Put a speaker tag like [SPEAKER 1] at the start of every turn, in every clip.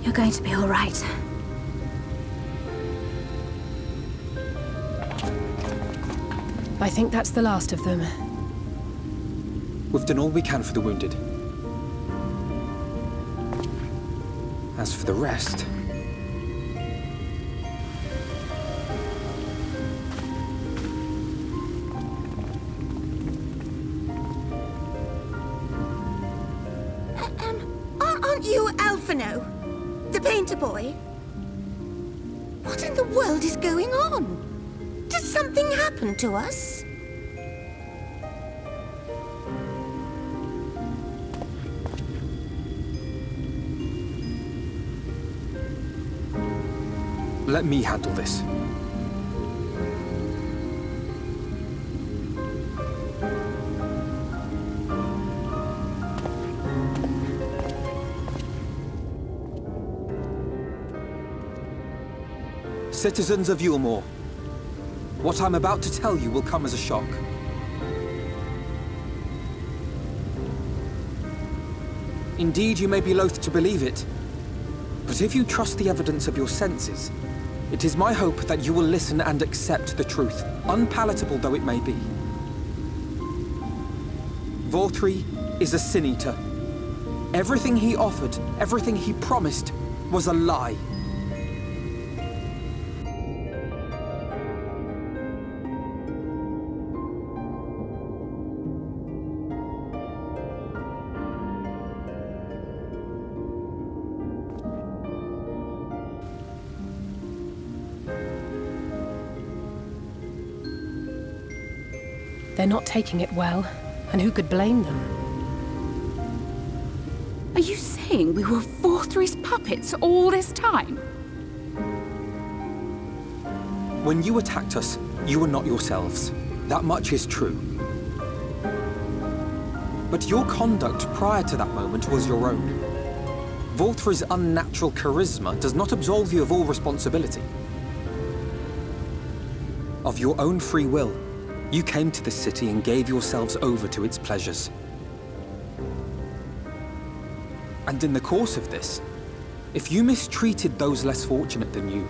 [SPEAKER 1] You're going to be all right.
[SPEAKER 2] I think that's the last of them.
[SPEAKER 3] We've done all we can for the wounded. As for the rest...
[SPEAKER 1] Aren't you Alphino? The painter boy? What in the world is going on? Did something happen to us?
[SPEAKER 3] Let me handle this. Citizens of Yulmore, what I'm about to tell you will come as a shock. Indeed, you may be loath to believe it, but if you trust the evidence of your senses, it is my hope that you will listen and accept the truth, unpalatable though it may be. Vorthri is a sin-eater. Everything he offered, everything he promised, was a lie.
[SPEAKER 2] They're not taking it well, and who could blame them?
[SPEAKER 4] Are you saying we were Vorthri's puppets all this time?
[SPEAKER 3] When you attacked us, you were not yourselves. That much is true. But your conduct prior to that moment was your own. Vorthri's unnatural charisma does not absolve you of all responsibility. Of your own free will, you came to this city and gave yourselves over to its pleasures. And in the course of this, if you mistreated those less fortunate than you,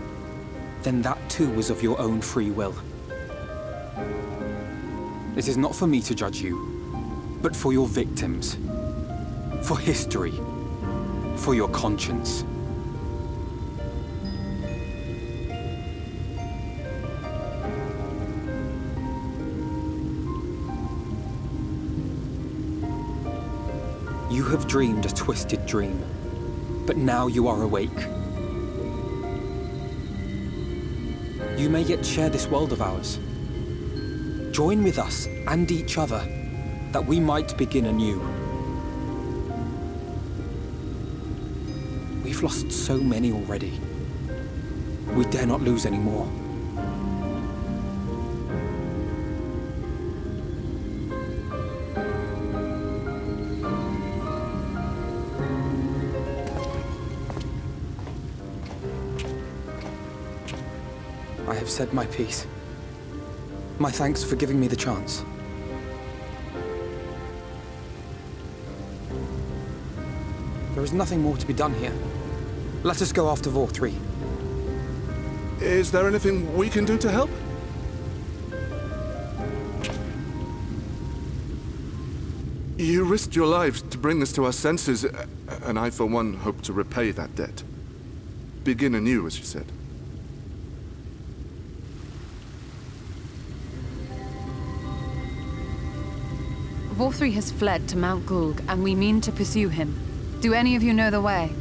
[SPEAKER 3] then that too was of your own free will. It is not for me to judge you, but for your victims, for history, for your conscience. You have dreamed a twisted dream, but now you are awake. You may yet share this world of ours. Join with us and each other, that we might begin anew. We've lost so many already. We dare not lose any more. I have said my piece. My thanks for giving me the chance. There is nothing more to be done here. Let us go after Vorthri.
[SPEAKER 5] Is there anything we can do to help? You risked your lives to bring us to our senses, and I, for one, hope to repay that debt. Begin anew, as you said.
[SPEAKER 4] Vorthri has fled to Mount Gulg, and we mean to pursue him. Do any of you know the way?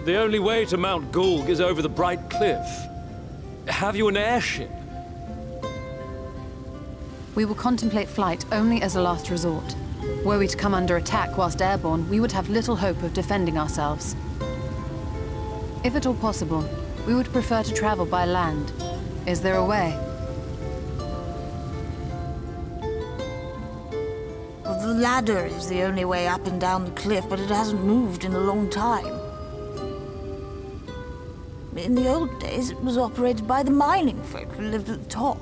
[SPEAKER 6] The only way to Mount Gulg is over the Bright Cliff. Have you an airship?
[SPEAKER 4] We will contemplate flight only as a last resort. Were we to come under attack whilst airborne, we would have little hope of defending ourselves. If at all possible, we would prefer to travel by land. Is there a way?
[SPEAKER 1] The ladder is the only way up and down the cliff, but it hasn't moved in a long time. In the old days, it was operated by the mining folk who lived at the top.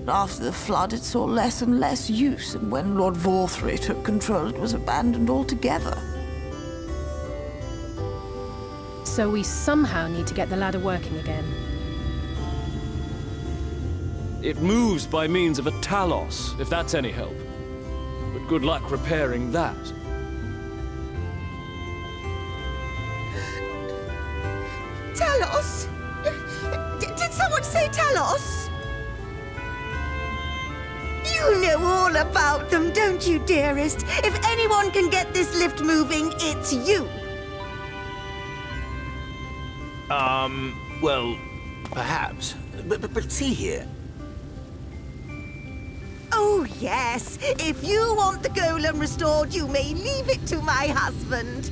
[SPEAKER 7] After the flood, it saw less and less use, and when Lord Vorthry took control, it was abandoned altogether.
[SPEAKER 2] So we somehow need to get the ladder working again.
[SPEAKER 6] It moves by means of a talos, if that's any help. But good luck repairing that.
[SPEAKER 1] Talos? Did someone say Talos? You know all about them, don't you, dearest? If anyone can get this lift moving, it's you.
[SPEAKER 8] Well, perhaps. But see here.
[SPEAKER 1] Oh, yes. If you want the golem restored, you may leave it to my husband.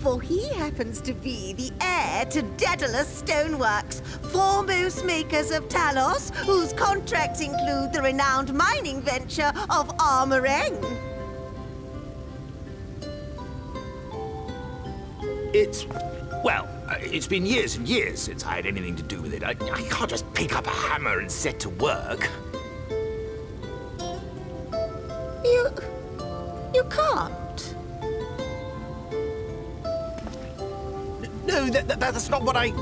[SPEAKER 1] For he happens to be the heir to Daedalus Stoneworks, foremost makers of Talos, whose contracts include the renowned mining venture of Armoreng.
[SPEAKER 8] It's been years and years since I had anything to do with it. I can't just pick up a hammer and set to work.
[SPEAKER 1] You can't.
[SPEAKER 8] No, that's not what I...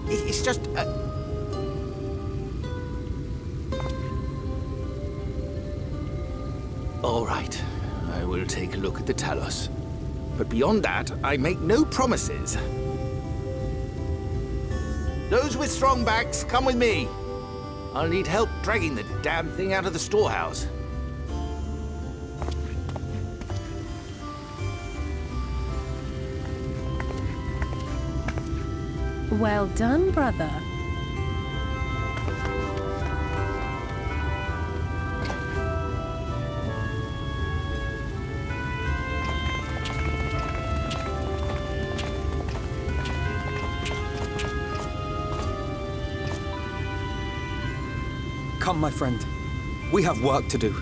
[SPEAKER 8] It's just... All right, I will take a look at the Talos. But beyond that, I make no promises. Those with strong backs, come with me. I'll need help dragging the damn thing out of the storehouse.
[SPEAKER 2] Well done, brother.
[SPEAKER 3] Come, my friend. We have work to do.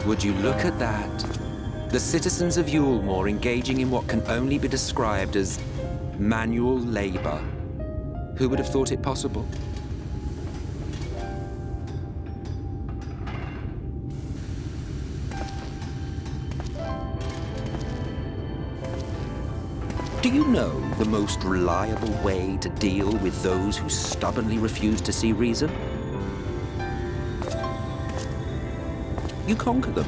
[SPEAKER 9] Would you look at that? The citizens of Yulmore engaging in what can only be described as manual labor. Who would have thought it possible? Do you know the most reliable way to deal with those who stubbornly refuse to see reason? You conquer them,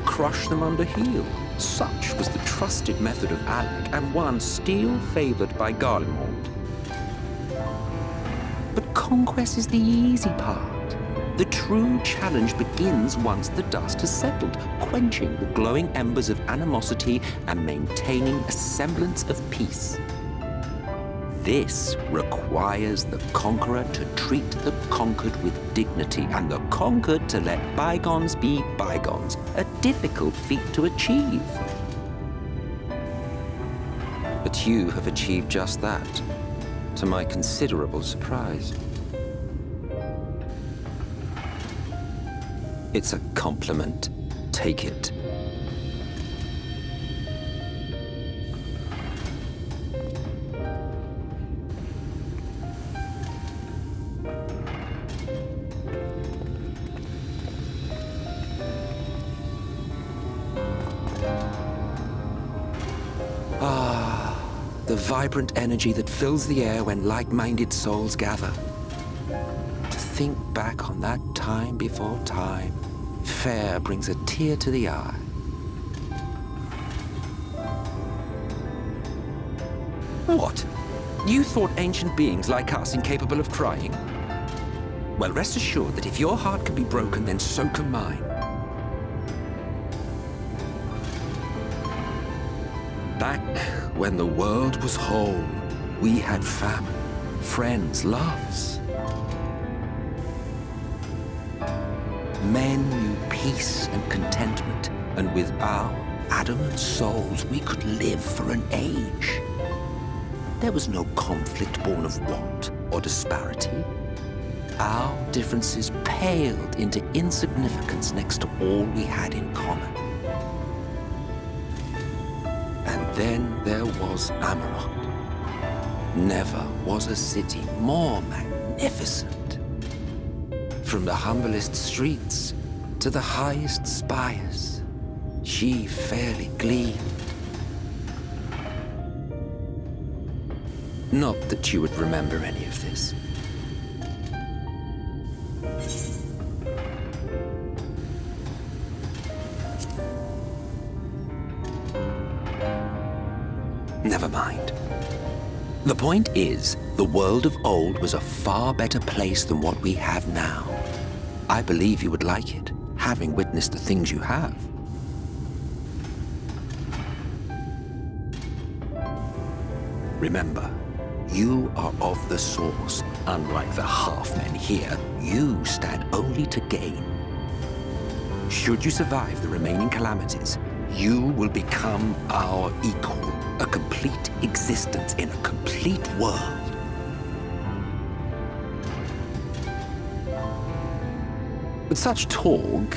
[SPEAKER 9] crush them under heel. Such was the trusted method of Alec, and one still favored by Garlemald. But conquest is the easy part. The true challenge begins once the dust has settled, quenching the glowing embers of animosity and maintaining a semblance of peace. This requires the conqueror to treat the conquered with dignity, and the conquered to let bygones be bygones, a difficult feat to achieve. But you have achieved just that, to my considerable surprise. It's a compliment. Take it. The vibrant energy that fills the air when like-minded souls gather. To think back on that time before time, fair brings a tear to the eye. What? You thought ancient beings like us incapable of crying? Well, rest assured that if your heart can be broken, then so can mine. Back when the world was whole, we had family, friends, loves. Men knew peace and contentment, and with our adamant souls, we could live for an age. There was no conflict born of want or disparity. Our differences paled into insignificance next to all we had in common. And then there was Amarok. Never was a city more magnificent. From the humblest streets to the highest spires, she fairly gleamed. Not that you would remember any of this. Never mind. The point is, the world of old was a far better place than what we have now. I believe you would like it, having witnessed the things you have. Remember, you are of the source. Unlike the half-men here, you stand only to gain. Should you survive the remaining calamities, you will become our equal, a complete existence in a complete world. But such talk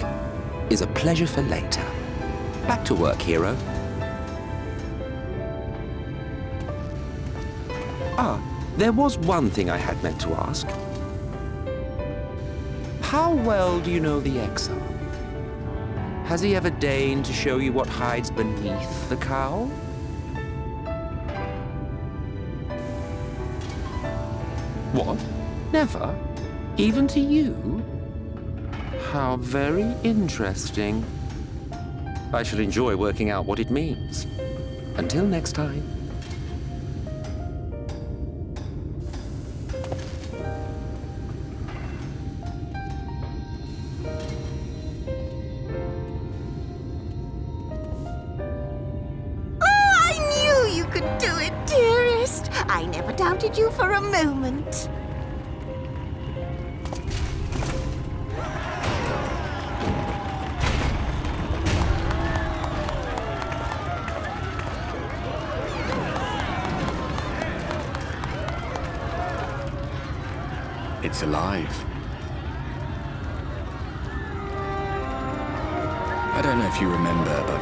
[SPEAKER 9] is a pleasure for later. Back to work, hero. Ah, there was one thing I had meant to ask. How well do you know the exile? Has he ever deigned to show you what hides beneath the cowl? What? Never? Even to you? How very interesting. I shall enjoy working out what it means. Until next time.
[SPEAKER 1] I never doubted you for a moment.
[SPEAKER 10] It's alive. I don't know if you remember, but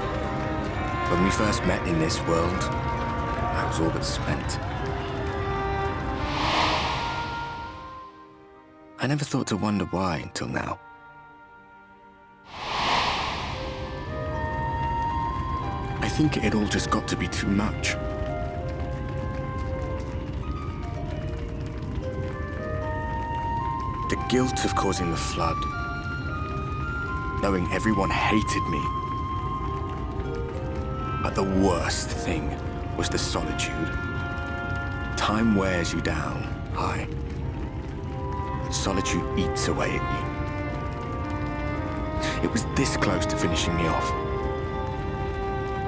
[SPEAKER 10] when we first met in this world, I was all but spent. I never thought to wonder why until now. I think it all just got to be too much. The guilt of causing the flood, knowing everyone hated me. But the worst thing was the solitude. Time wears you down, Hai. Solitude eats away at you. It was this close to finishing me off.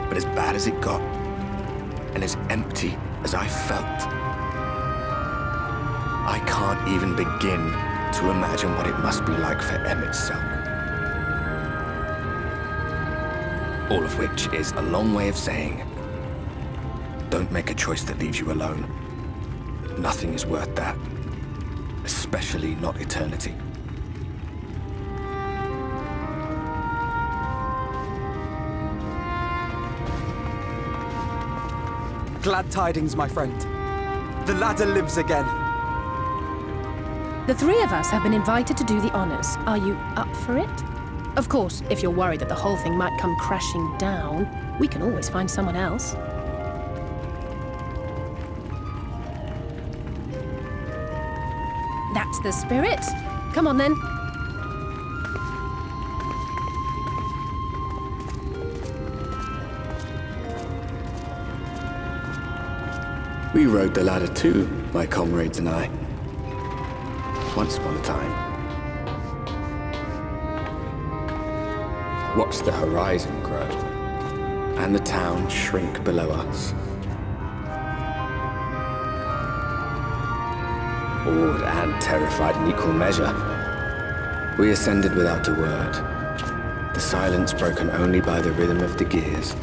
[SPEAKER 10] But as bad as it got, and as empty as I felt, I can't even begin to imagine what it must be like for M itself. All of which is a long way of saying, don't make a choice that leaves you alone. Nothing is worth that. Especially not eternity.
[SPEAKER 3] Glad tidings, my friend. The ladder lives again.
[SPEAKER 2] The three of us have been invited to do the honors. Are you up for it? Of course, if you're worried that the whole thing might come crashing down, we can always find someone else. That's the spirit. Come on, then.
[SPEAKER 10] We rode the ladder too, my comrades and I. Once upon a time. Watched the horizon grow, and the town shrink below us. Awed and terrified in equal measure. We ascended without a word, the silence broken only by the rhythm of the gears.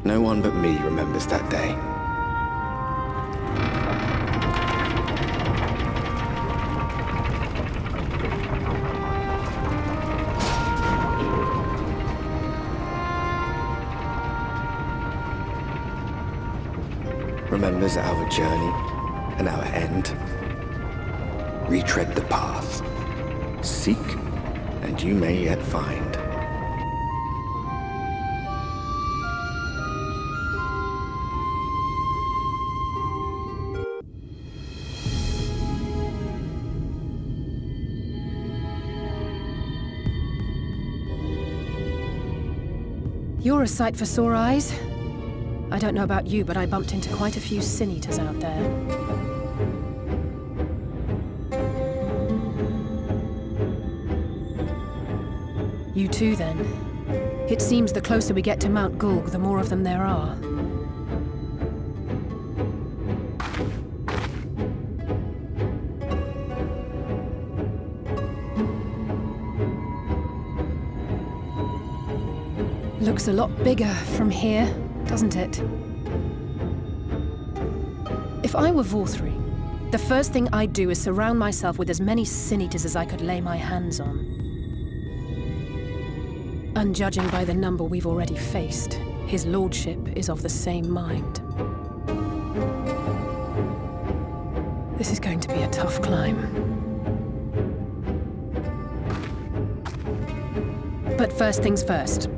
[SPEAKER 10] No one but me remembers that day. Remembers our journey and our end. Retread the path. Seek, and you may yet find.
[SPEAKER 2] You're a sight for sore eyes. I don't know about you, but I bumped into quite a few sin eaters out there. You too, then. It seems the closer we get to Mount Gulg, the more of them there are. Looks a lot bigger from here, doesn't it? If I were Vorthri, the first thing I'd do is surround myself with as many sin eaters as I could lay my hands on. And judging by the number we've already faced, his lordship is of the same mind. This is going to be a tough climb. But first things first.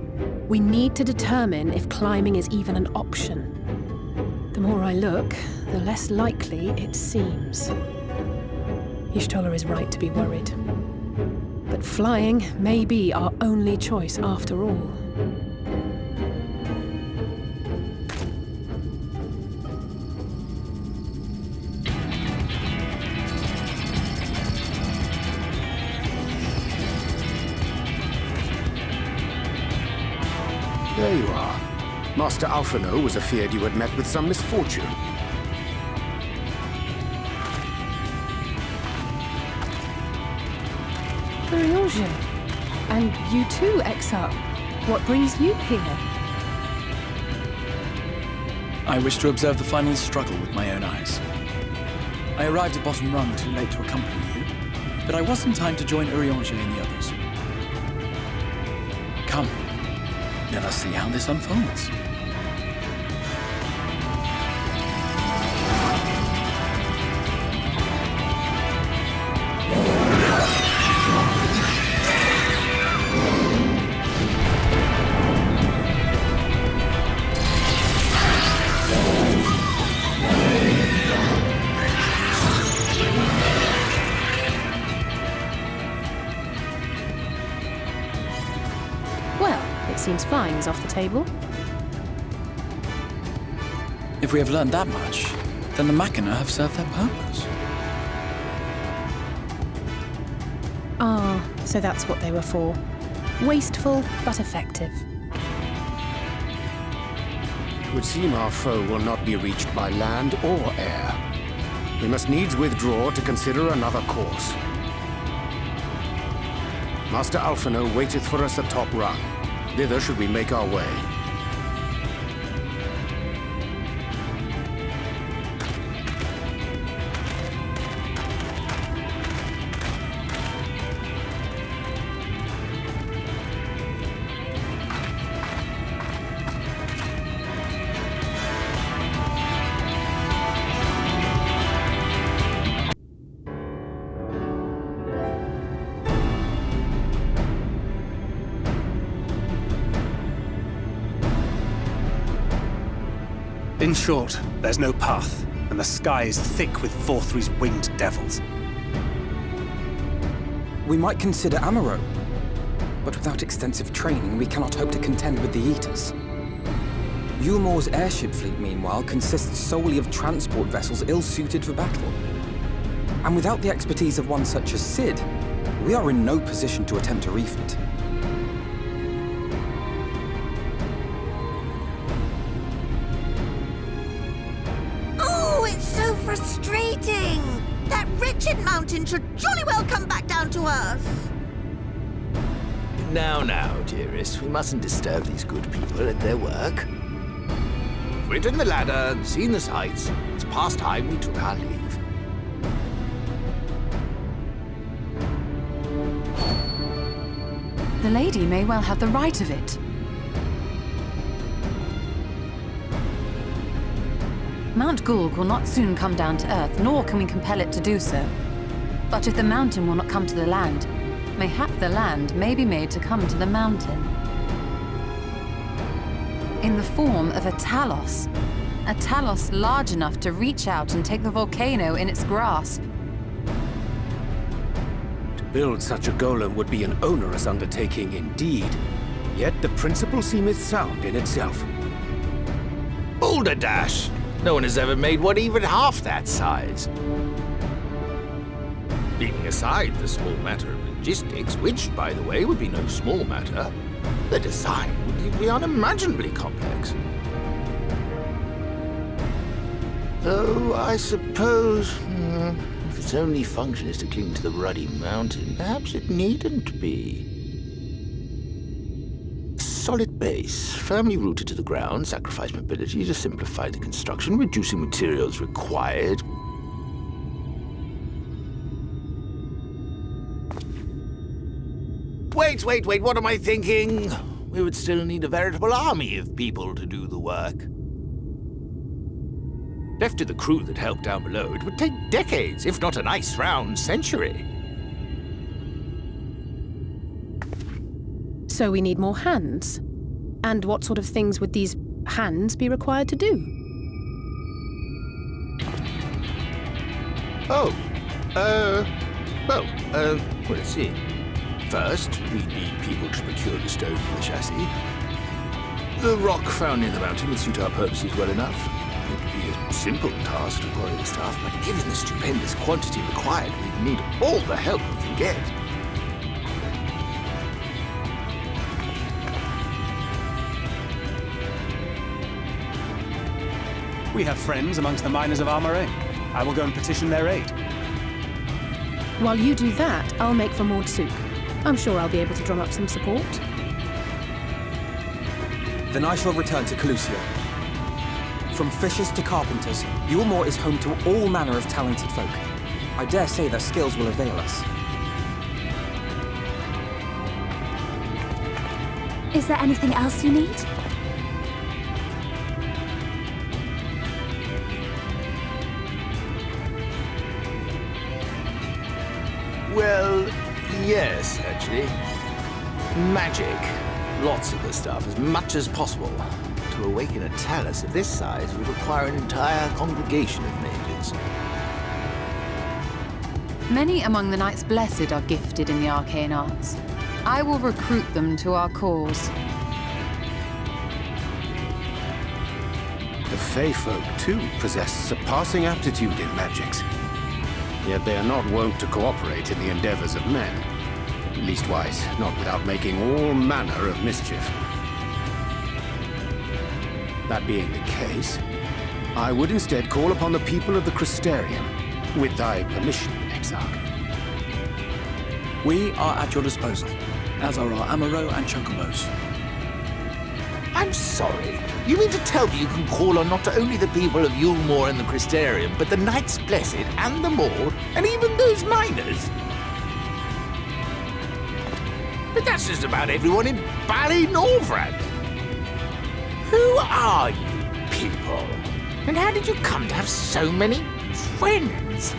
[SPEAKER 2] We need to determine if climbing is even an option. The more I look, the less likely it seems. Y'shtola is right to be worried. But flying may be our only choice after all.
[SPEAKER 11] There you are. Master Alphino was afeard you had met with some misfortune.
[SPEAKER 2] Urianger. And you too, Exarch. What brings you here?
[SPEAKER 12] I wish to observe the final struggle with my own eyes. I arrived at Bottom Rung too late to accompany you, but I was in time to join Urianger and the others. Come, let us see how this unfolds.
[SPEAKER 2] Seems flying is off the table.
[SPEAKER 12] If we have learned that much, then the Machina have served their purpose.
[SPEAKER 2] Ah, so that's what they were for. Wasteful, but effective.
[SPEAKER 11] It would seem our foe will not be reached by land or air. We must needs withdraw to consider another course. Master Alphino waiteth for us atop Rung. Thither should we make our way.
[SPEAKER 13] In short, there's no path, and the sky is thick with Vorthri's winged devils.
[SPEAKER 3] We might consider Amaro, but without extensive training, we cannot hope to contend with the Eaters. Yulmor's airship fleet, meanwhile, consists solely of transport vessels ill-suited for battle. And without the expertise of one such as Cid, we are in no position to attempt a refit.
[SPEAKER 1] frustrating! That wretched mountain should jolly well come back down to earth!
[SPEAKER 8] Now, dearest, we mustn't disturb these good people at their work. We've ridden the ladder and seen the sights. It's past time we took our leave.
[SPEAKER 4] The lady may well have the right of it. Mount Gulg will not soon come down to Earth, nor can we compel it to do so. But if the mountain will not come to the land, mayhap the land may be made to come to the mountain. In the form of a Talos. A Talos large enough to reach out and take the volcano in its grasp.
[SPEAKER 11] To build such a golem would be an onerous undertaking indeed. Yet the principle seemeth sound in itself.
[SPEAKER 8] Boulder Dash! No one has ever made one even half that size. Leaving aside the small matter of logistics, which, by the way, would be no small matter, the design would be unimaginably complex. Though, I suppose, if its only function is to cling to the ruddy mountain, perhaps it needn't be. Solid base, firmly rooted to the ground, sacrifice mobility to simplify the construction, reducing materials required. Wait, what am I thinking? We would still need a veritable army of people to do the work. Left to the crew that helped down below, it would take decades, if not a nice round century.
[SPEAKER 2] So we need more hands. And what sort of things would these hands be required to do?
[SPEAKER 8] Well, let's see. First, we need people to procure the stone for the chassis. The rock found in the mountain would suit our purposes well enough. It would be a simple task to quarry the stuff, but given the stupendous quantity required, we'd need all the help we can get.
[SPEAKER 13] We have friends amongst the miners of Armoray. I will go and petition their aid.
[SPEAKER 2] While you do that, I'll make for Maud Sook. I'm sure I'll be able to drum up some support.
[SPEAKER 3] Then I shall return to Calusia. From fishers to carpenters, Yulmore is home to all manner of talented folk. I dare say their skills will avail us.
[SPEAKER 14] Is there anything else you need?
[SPEAKER 8] Well, yes, actually. Magic. Lots of the stuff, as much as possible. To awaken a Talos of this size would require an entire congregation of mages.
[SPEAKER 4] Many among the Knights Blessed are gifted in the arcane arts. I will recruit them to our cause.
[SPEAKER 11] The Fey folk, too, possess surpassing aptitude in magics. Yet they are not wont to cooperate in the endeavors of men. Leastwise, not without making all manner of mischief. That being the case, I would instead call upon the people of the Crystarium, with thy permission, Exarch.
[SPEAKER 12] We are at your disposal, as are our Amaro and Chocobos.
[SPEAKER 8] I'm sorry. You mean to tell me you can call on not only the people of Yulmore and the Crystarium, but the Knights Blessed and the Maud, and even those miners? But that's just about everyone in Ballynorvrand. Who are you people? And how did you come to have so many friends?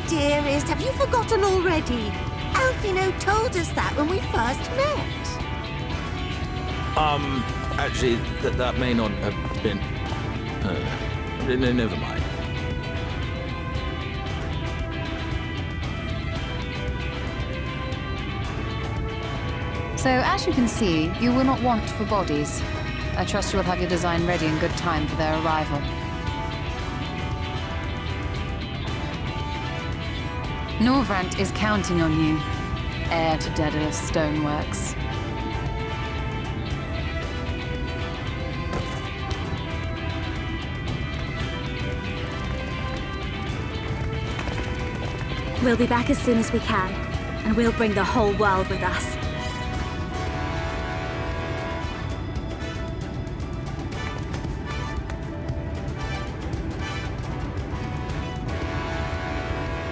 [SPEAKER 1] Dearest, have you forgotten already? Alfino told us that when we first met.
[SPEAKER 8] Actually, that may not have been... never mind.
[SPEAKER 4] So, as you can see, you will not want for bodies. I trust you will have your design ready in good time for their arrival. Norvrant is counting on you, heir to Daedalus Stoneworks.
[SPEAKER 14] We'll be back as soon as we can, and we'll bring the whole world with us.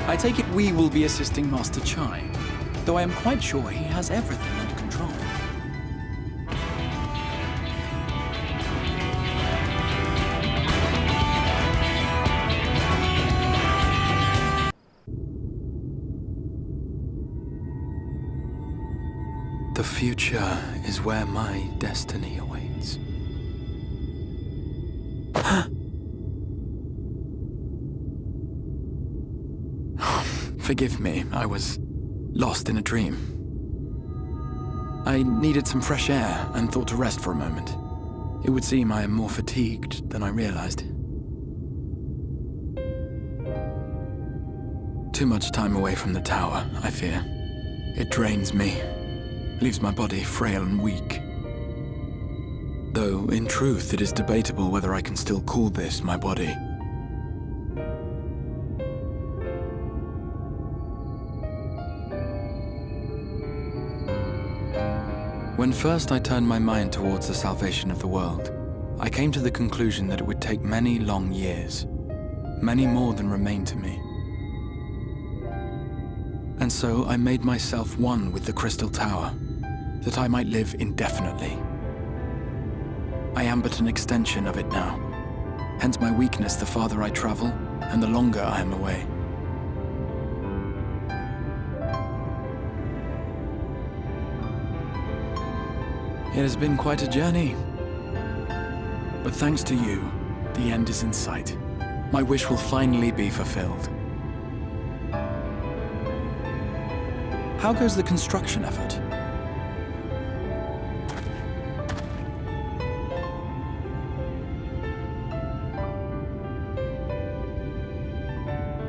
[SPEAKER 12] I take it we will be assisting Master Chai, though I am quite sure he has everything under control. The future is where my destiny awaits. Forgive me, I was lost in a dream. I needed some fresh air and thought to rest for a moment. It would seem I am more fatigued than I realized. Too much time away from the tower, I fear. It drains me, leaves my body frail and weak. Though, in truth, it is debatable whether I can still call this my body. When first I turned my mind towards the salvation of the world, I came to the conclusion that it would take many long years, many more than remain to me. And so I made myself one with the Crystal Tower, that I might live indefinitely. I am but an extension of it now, hence my weakness the farther I travel, and the longer I am away. It has been quite a journey. But thanks to you, the end is in sight. My wish will finally be fulfilled. How goes the construction effort?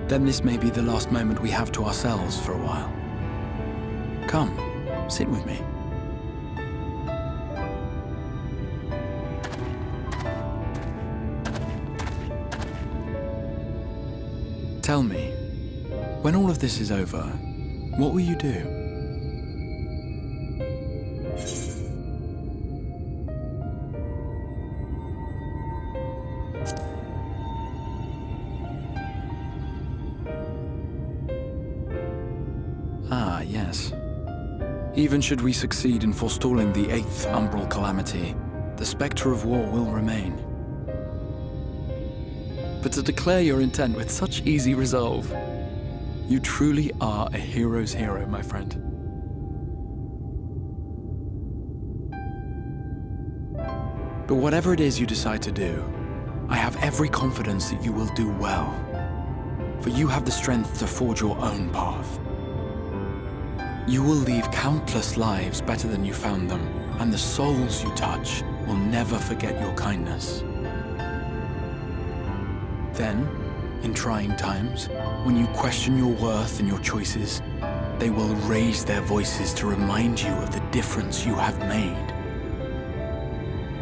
[SPEAKER 12] Then this may be the last moment we have to ourselves for a while. Come, sit with me. Tell me, when all of this is over, what will you do? Ah, yes. Even should we succeed in forestalling the 8th Umbral Calamity, the spectre of war will remain. But to declare your intent with such easy resolve, you truly are a hero's hero, my friend. But whatever it is you decide to do, I have every confidence that you will do well, for you have the strength to forge your own path. You will leave countless lives better than you found them, and the souls you touch will never forget your kindness. Then, in trying times, when you question your worth and your choices, they will raise their voices to remind you of the difference you have made.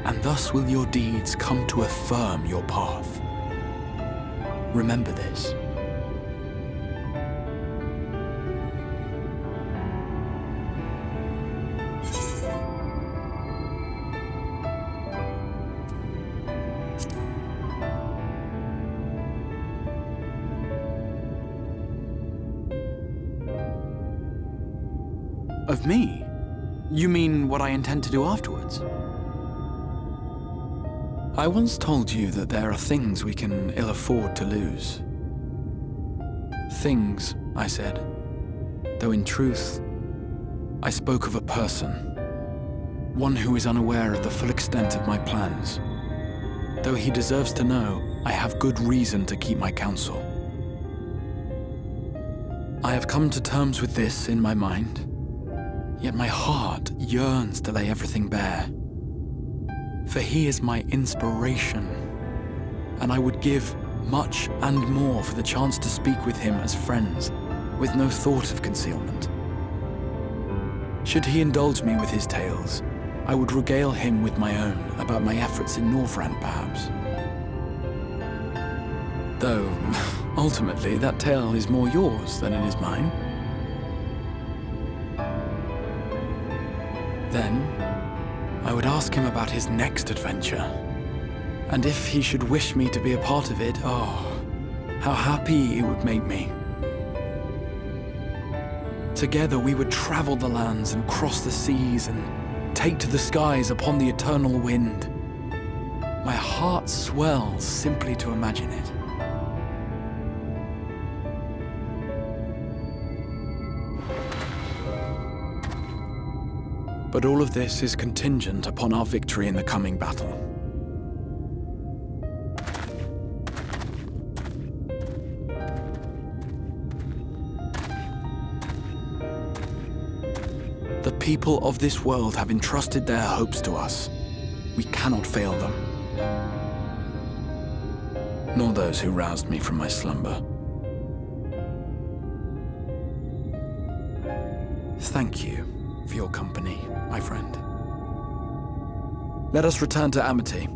[SPEAKER 12] And thus will your deeds come to affirm your path. Remember this. Of me? You mean what I intend to do afterwards? I once told you that there are things we can ill afford to lose. Things, I said, though in truth, I spoke of a person. One who is unaware of the full extent of my plans. Though he deserves to know, I have good reason to keep my counsel. I have come to terms with this in my mind. Yet my heart yearns to lay everything bare. For he is my inspiration, and I would give much and more for the chance to speak with him as friends, with no thought of concealment. Should he indulge me with his tales, I would regale him with my own about my efforts in Northrend, perhaps. Though, ultimately, that tale is more yours than it is mine. Then, I would ask him about his next adventure. And if he should wish me to be a part of it, oh, how happy it would make me. Together we would travel the lands and cross the seas and take to the skies upon the eternal wind. My heart swells simply to imagine it. But all of this is contingent upon our victory in the coming battle. The people of this world have entrusted their hopes to us. We cannot fail them. Nor those who roused me from my slumber. Thank you for your company, my friend. Let us return to Amity